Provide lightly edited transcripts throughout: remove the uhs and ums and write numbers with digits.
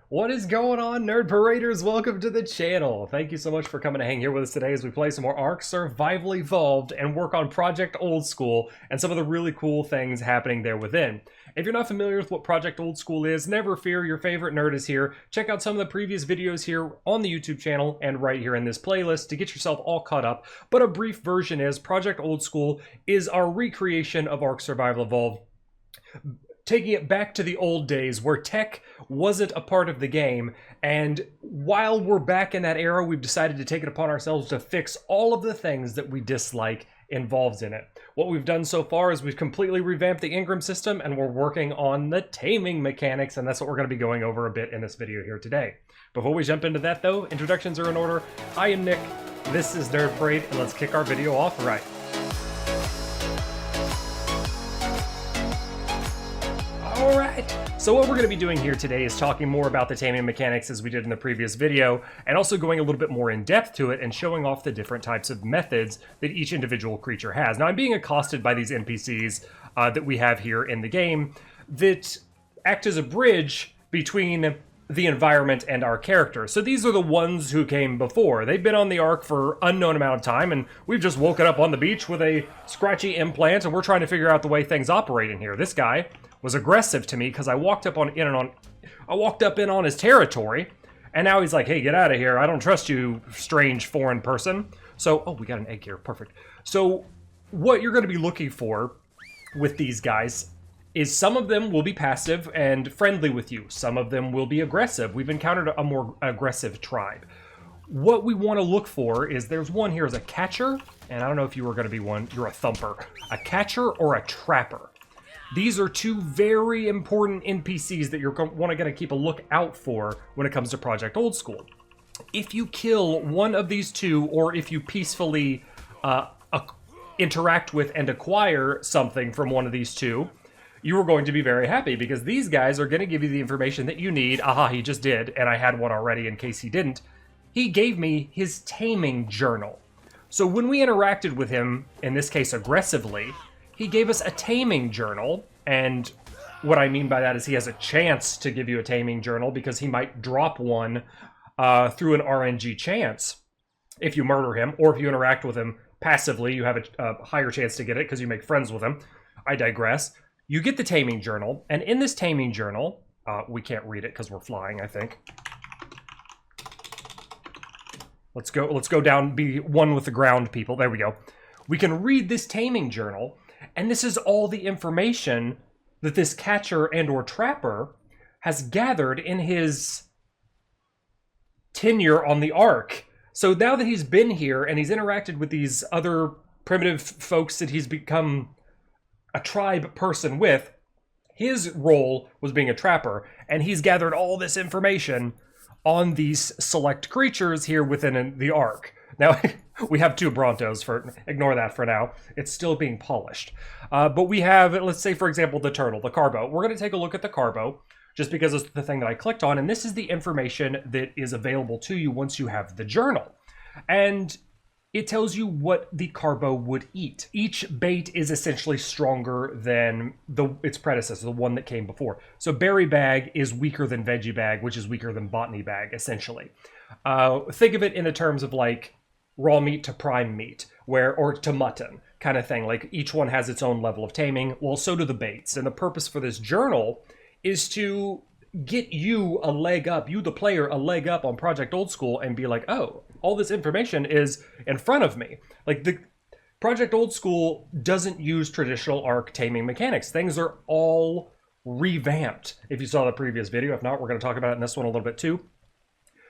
What is going on, Nerd Paraders? Welcome to the channel. Thank you so much for coming to hang here with us today as we play some more ARK Survival Evolved and work on Project Old School and some of the really cool things happening there within. If you're not familiar with what Project Old School is, never fear, your favorite nerd is here. Check out some of the previous videos here on the YouTube channel and right here in this playlist to get yourself all caught up. But a brief version is Project Old School is our recreation of ARK Survival Evolved, taking it back to the old days where tech wasn't a part of the game, and while we're back in that era, we've decided to take it upon ourselves to fix all of the things that we dislike involved in it. What we've done so far is we've completely revamped the Ingram system, and we're working on the taming mechanics, and that's what we're going to be going over a bit in this video here today. Before we jump into that though, introductions are in order. I am Nick, this is Nerd Parade, and let's kick our video off right. Alright, so what we're going to be doing here today is talking more about the taming mechanics as we did in the previous video, and also going a little bit more in depth to it and showing off the different types of methods that each individual creature has. Now I'm being accosted by these NPCs that we have here in the game that act as a bridge between the environment and our character. So these are the ones who came before. They've been on the Ark for unknown amount of time, and we've just woken up on the beach with a scratchy implant, and we're trying to figure out the way things operate in here. This guy was aggressive to me because I walked up in on his territory, and now he's like, "Hey, get out of here! I don't trust you, strange foreign person." So, oh, we got an egg here, perfect. So, what you're going to be looking for with these guys is some of them will be passive and friendly with you. Some of them will be aggressive. We've encountered a more aggressive tribe. What we want to look for is there's one here as a catcher, and I don't know if you were going to be one. You're a thumper, a catcher or a trapper. These are two very important NPCs that you're going to keep a look out for when it comes to Project Old School. If you kill one of these two, or if you peacefully interact with and acquire something from one of these two, you are going to be very happy because these guys are going to give you the information that you need. Aha, he just did, and I had one already in case he didn't. He gave me his Taming Journal. So when we interacted with him, in this case aggressively, he gave us a Taming Journal, and what I mean by that is he has a chance to give you a Taming Journal because he might drop one through an RNG chance if you murder him, or if you interact with him passively, you have a higher chance to get it because you make friends with him. I digress. You get the Taming Journal, and in this Taming Journal, we can't read it because we're flying, I think. Let's go down, be one with the ground, people. There we go. We can read this Taming Journal, and this is all the information that this catcher and or trapper has gathered in his tenure on the Ark. So now that he's been here and he's interacted with these other primitive folks that he's become a tribe person with, his role was being a trapper, and he's gathered all this information on these select creatures here within the Ark. Now, we have two Brontos, ignore that for now. It's still being polished. But we have, let's say, for example, the turtle, the carbo. We're going to take a look at the carbo, just because it's the thing that I clicked on, and this is the information that is available to you once you have the journal. And it tells you what the carbo would eat. Each bait is essentially stronger than its predecessor, the one that came before. So berry bag is weaker than veggie bag, which is weaker than botany bag, essentially. Think of it in the terms of like raw meat to prime meat, or to mutton kind of thing. Like each one has its own level of taming. Well, so do the baits. And the purpose for this journal is to get you a leg up, you the player, a leg up on Project Old School and be like, oh, all this information is in front of me. Like the Project Old School doesn't use traditional ARK taming mechanics. Things are all revamped. If you saw the previous video, if not, we're going to talk about it in this one a little bit too.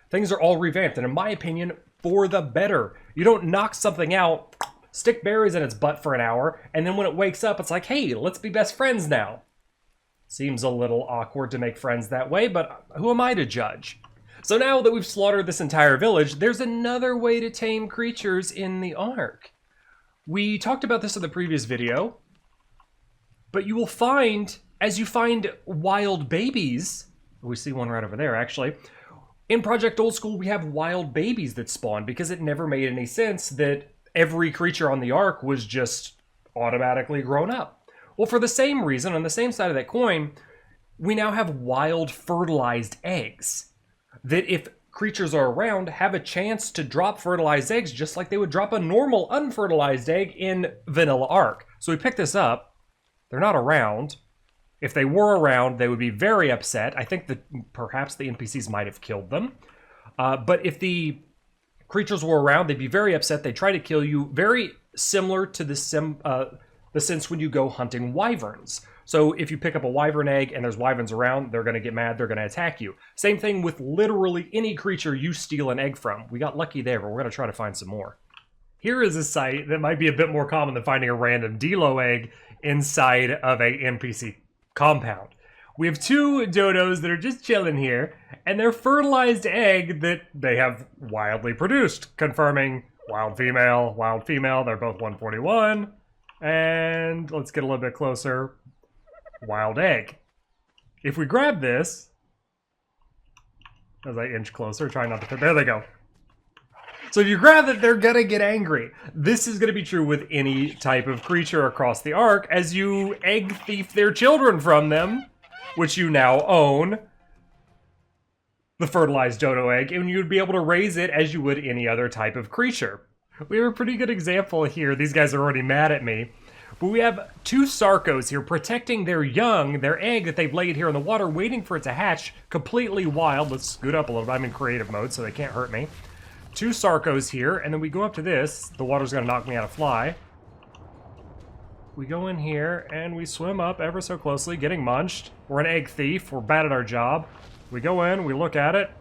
Things are all revamped, and in my opinion, for the better. You don't knock something out, stick berries in its butt for an hour, and then when it wakes up, it's like, hey, let's be best friends now. Seems a little awkward to make friends that way, but who am I to judge? So now that we've slaughtered this entire village, there's another way to tame creatures in the Ark. We talked about this in the previous video, but you will find, as you find wild babies, we see one right over there actually, in Project Old School, we have wild babies that spawn because it never made any sense that every creature on the Ark was just automatically grown up. Well, for the same reason, on the same side of that coin, we now have wild fertilized eggs that, if creatures are around, have a chance to drop fertilized eggs just like they would drop a normal unfertilized egg in vanilla ARK. So we pick this up. They're not around. If they were around, they would be very upset. I think that perhaps the NPCs might have killed them. But if the creatures were around, they'd be very upset. They'd try to kill you. Very similar to the sense when you go hunting wyverns. So if you pick up a wyvern egg and there's wyverns around, they're going to get mad. They're going to attack you. Same thing with literally any creature you steal an egg from. We got lucky there, but we're going to try to find some more. Here is a site that might be a bit more common than finding a random Dilo egg inside of a NPC compound. We have 2 dodos that are just chilling here, and their fertilized egg that they have wildly produced, confirming wild female, they're both 141. And let's get a little bit closer. Wild egg. If we grab this, as I inch closer, try not to fit, there they go. So if you grab it, they're gonna get angry. This is gonna be true with any type of creature across the ARK as you egg thief their children from them, which you now own, the fertilized dodo egg, and you'd be able to raise it as you would any other type of creature. We have a pretty good example here. These guys are already mad at me. But we have 2 Sarcos here protecting their young, their egg that they've laid here in the water, waiting for it to hatch, completely wild. Let's scoot up a little bit. I'm in creative mode, so they can't hurt me. 2 Sarcos here, and then we go up to this. The water's gonna knock me out of fly. We go in here, and we swim up ever so closely, getting munched. We're an egg thief. We're bad at our job. We go in, we look at it.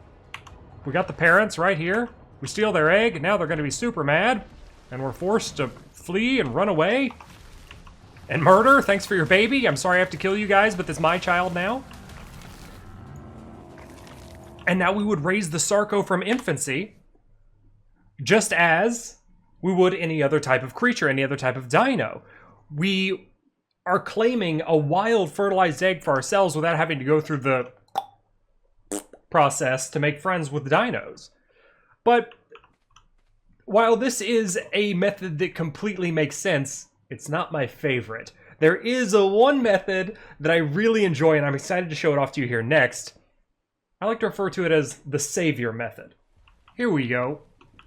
We got the parents right here. We steal their egg. Now they're gonna be super mad, and we're forced to flee and run away. And murder, thanks for your baby. I'm sorry I have to kill you guys, but it's my child now. And now we would raise the Sarco from infancy, just as we would any other type of creature, any other type of dino. We are claiming a wild fertilized egg for ourselves without having to go through the process to make friends with dinos. But while this is a method that completely makes sense, it's not my favorite. There is one method that I really enjoy, and I'm excited to show it off to you here next. I like to refer to it as the savior method. Here we go.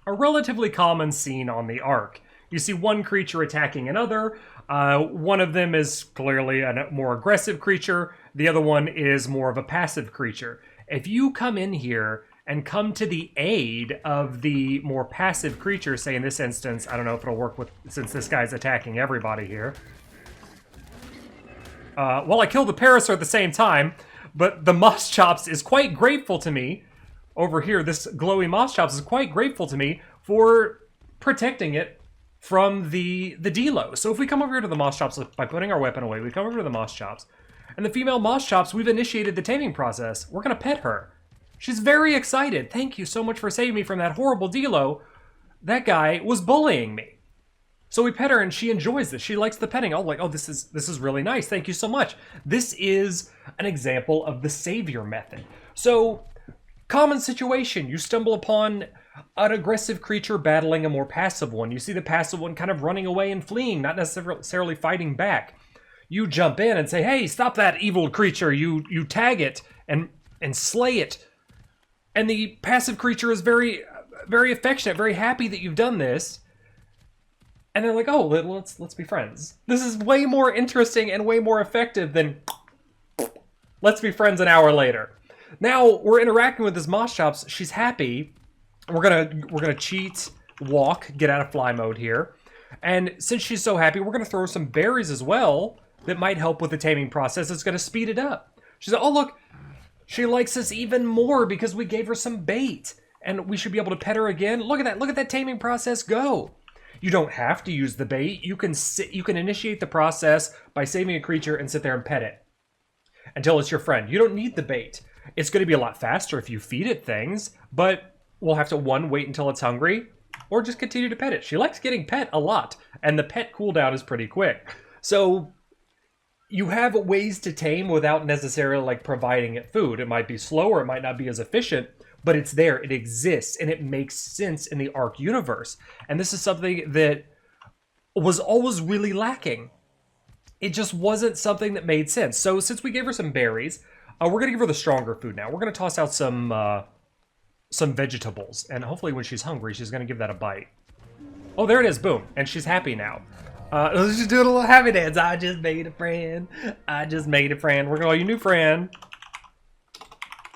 A relatively common scene on the ARK. You see one creature attacking another. One of them is clearly a more aggressive creature. The other one is more of a passive creature. If you come in here and come to the aid of the more passive creature, say in this instance, I don't know if it'll work with, since this guy's attacking everybody here. Well, I killed the Parasaur at the same time, but the Moss Chops is quite grateful to me. Over here, this glowy Moss Chops is quite grateful to me for protecting it from the Dilo. So if we come over here to the Moss Chops by putting our weapon away, we come over to the Moss Chops, and the female Moss Chops, we've initiated the taming process. We're gonna pet her. She's very excited. Thank you so much for saving me from that horrible Dilo. That guy was bullying me. So we pet her and she enjoys this. She likes the petting. Oh, like, oh, this is really nice. Thank you so much. This is an example of the savior method. So, common situation. You stumble upon an aggressive creature battling a more passive one. You see the passive one kind of running away and fleeing, not necessarily fighting back. You jump in and say, hey, stop that evil creature. You tag it and slay it. And the passive creature is very, very affectionate, very happy that you've done this. And they're like, oh, let's be friends. This is way more interesting and way more effective than let's be friends an hour later. Now we're interacting with this Moss Chops. She's happy. We're gonna cheat, walk, get out of fly mode here. And since she's so happy, we're gonna throw some berries as well that might help with the taming process. It's gonna speed it up. She said, oh look, she likes us even more because we gave her some bait. And we should be able to pet her again. Look at that taming process go. You don't have to use the bait. You can initiate the process by saving a creature and sit there and pet it until it's your friend. You don't need the bait. It's going to be a lot faster if you feed it things, but we'll have to, wait until it's hungry, or just continue to pet it. She likes getting pet a lot, and the pet cooldown is pretty quick. So you have ways to tame without necessarily like providing it food. It might be slower, it might not be as efficient, but it's there, it exists, and it makes sense in the ARK universe. And this is something that was always really lacking. It just wasn't something that made sense. So since we gave her some berries, We're gonna give her the stronger food now. We're gonna toss out some vegetables, and hopefully when she's hungry, she's gonna give that a bite. Oh, there it is, boom, and she's happy now. Let's just do a little happy dance. I just made a friend. I just made a friend. We're gonna call you new friend.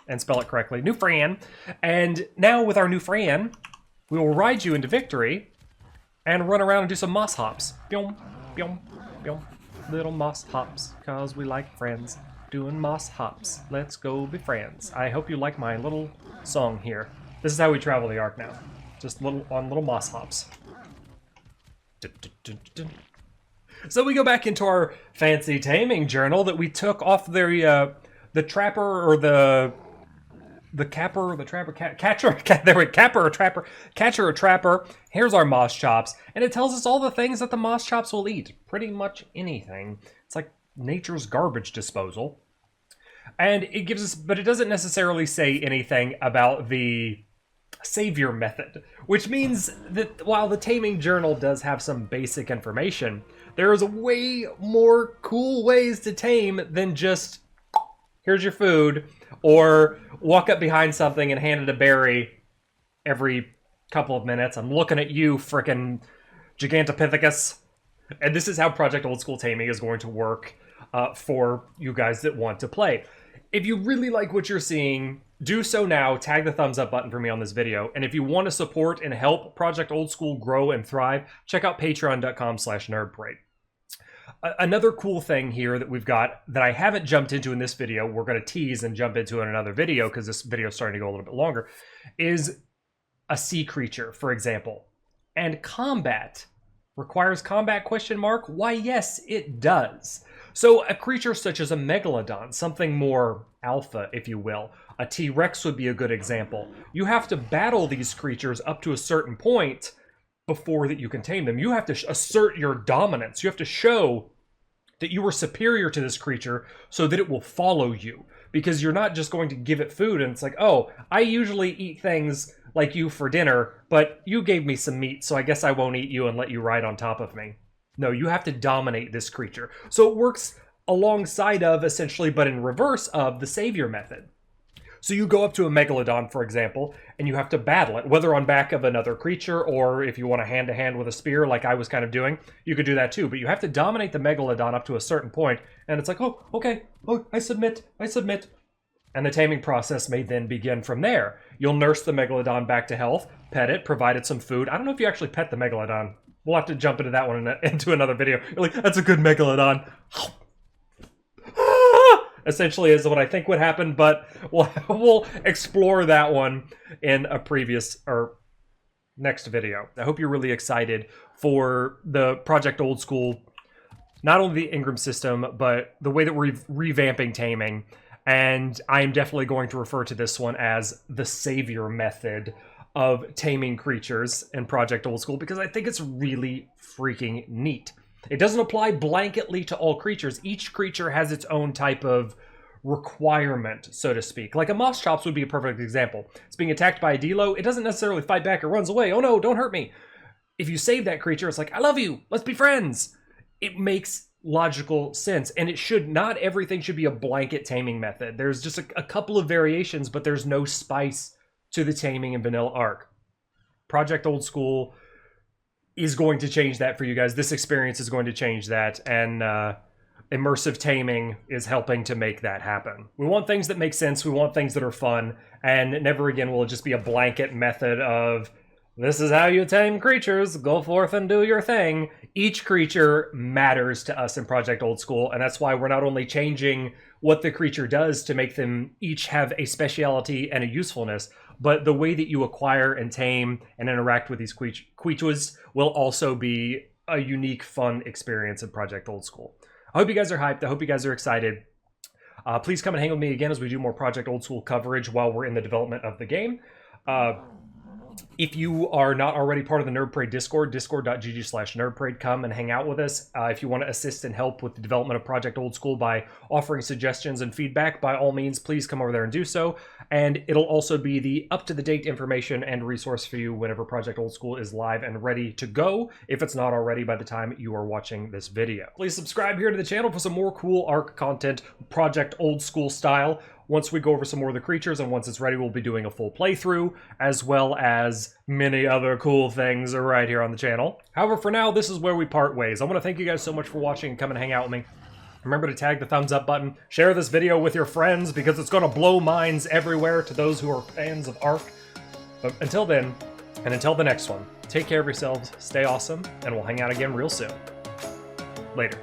And spell it correctly, new friend. And now with our new friend, we will ride you into victory and run around and do some moss hops. Byom, byom, byom. Little moss hops, cause we like friends. Doing moss hops, let's go be friends. I hope you like my little song here. This is how we travel the Ark now. Just little moss hops. Dun, dun, dun, dun. So we go back into our fancy taming journal that we took off the trapper or the capper or the trapper catcher or trapper. Here's our moss chops, and it tells us all the things that the moss chops will eat. Pretty much anything. It's like nature's garbage disposal. And it gives us, but it doesn't necessarily say anything about the savior method, which means that while the Taming Journal does have some basic information, there is way more cool ways to tame than just, here's your food, or walk up behind something and hand it a berry every couple of minutes. I'm looking at you, frickin' Gigantopithecus. And this is how Project Old School Taming is going to work for you guys that want to play. If you really like what you're seeing, do so now. Tag the thumbs up button for me on this video. And if you want to support and help Project Old School grow and thrive, check out patreon.com/nerdparade. Another cool thing here that we've got that I haven't jumped into in this video, we're going to tease and jump into in another video because this video is starting to go a little bit longer, is a sea creature, for example. And combat. Requires combat, question mark? Why, yes, it does. So a creature such as a megalodon, something more alpha, if you will. A T-Rex would be a good example. You have to battle these creatures up to a certain point before that you can tame them. You have to assert your dominance. You have to show that you are superior to this creature so that it will follow you. Because you're not just going to give it food and it's like, oh, I usually eat things like you for dinner, but you gave me some meat, so I guess I won't eat you and let you ride on top of me. No, you have to dominate this creature. So it works alongside of, essentially, but in reverse of, the savior method. So you go up to a megalodon, for example, and you have to battle it, whether on back of another creature or if you want to hand-to-hand with a spear like I was kind of doing, you could do that too. But you have to dominate the megalodon up to a certain point, and it's like, oh, okay, oh, I submit. And the taming process may then begin from there. You'll nurse the megalodon back to health, pet it, provide it some food. I don't know if you actually pet the megalodon. We'll have to jump into that one into another video. You're like, that's a good megalodon. Essentially is what I think would happen, but we'll explore that one in a previous or next video. I hope you're really excited for the Project Old School, not only the Ingram system, but the way that we're revamping taming. And I am definitely going to refer to this one as the savior method of taming creatures in Project Old School because I think it's really freaking neat. It doesn't apply blanketly to all creatures. Each creature has its own type of requirement, so to speak. Like a moss chops would be a perfect example. It's being attacked by a Dilo. It doesn't necessarily fight back. It runs away. Oh no, don't hurt me. If you save that creature, it's like, I love you. Let's be friends. It makes logical sense. And it should not, everything should be a blanket taming method. There's just a couple of variations, but there's no spice to the taming in vanilla Ark. Project Old School is going to change that for you guys. This experience is going to change that, and immersive taming is helping to make that happen. We want things that make sense, we want things that are fun, and never again will it just be a blanket method of, this is how you tame creatures, go forth and do your thing. Each creature matters to us in Project Old School, and that's why we're not only changing what the creature does to make them each have a speciality and a usefulness, but the way that you acquire and tame and interact with these creatures will also be a unique, fun experience in Project Old School. I hope you guys are hyped. I hope you guys are excited. Please come and hang with me again as we do more Project Old School coverage while we're in the development of the game. If you are not already part of the Nerd Parade Discord, discord.gg/nerdparade, come and hang out with us. If you want to assist and help with the development of Project Old School by offering suggestions and feedback, by all means, please come over there and do so. And it'll also be the up-to-the-date information and resource for you whenever Project Old School is live and ready to go, if it's not already by the time you are watching this video. Please subscribe here to the channel for some more cool ARK content, Project Old School style. once we go over some more of the creatures, and once it's ready, we'll be doing a full playthrough, as well as many other cool things right here on the channel. However, for now, this is where we part ways. I want to thank you guys so much for watching and come and hang out with me. Remember to tag the thumbs up button, share this video with your friends, because it's going to blow minds everywhere to those who are fans of ARK. But until then, and until the next one, take care of yourselves, stay awesome, and we'll hang out again real soon. Later.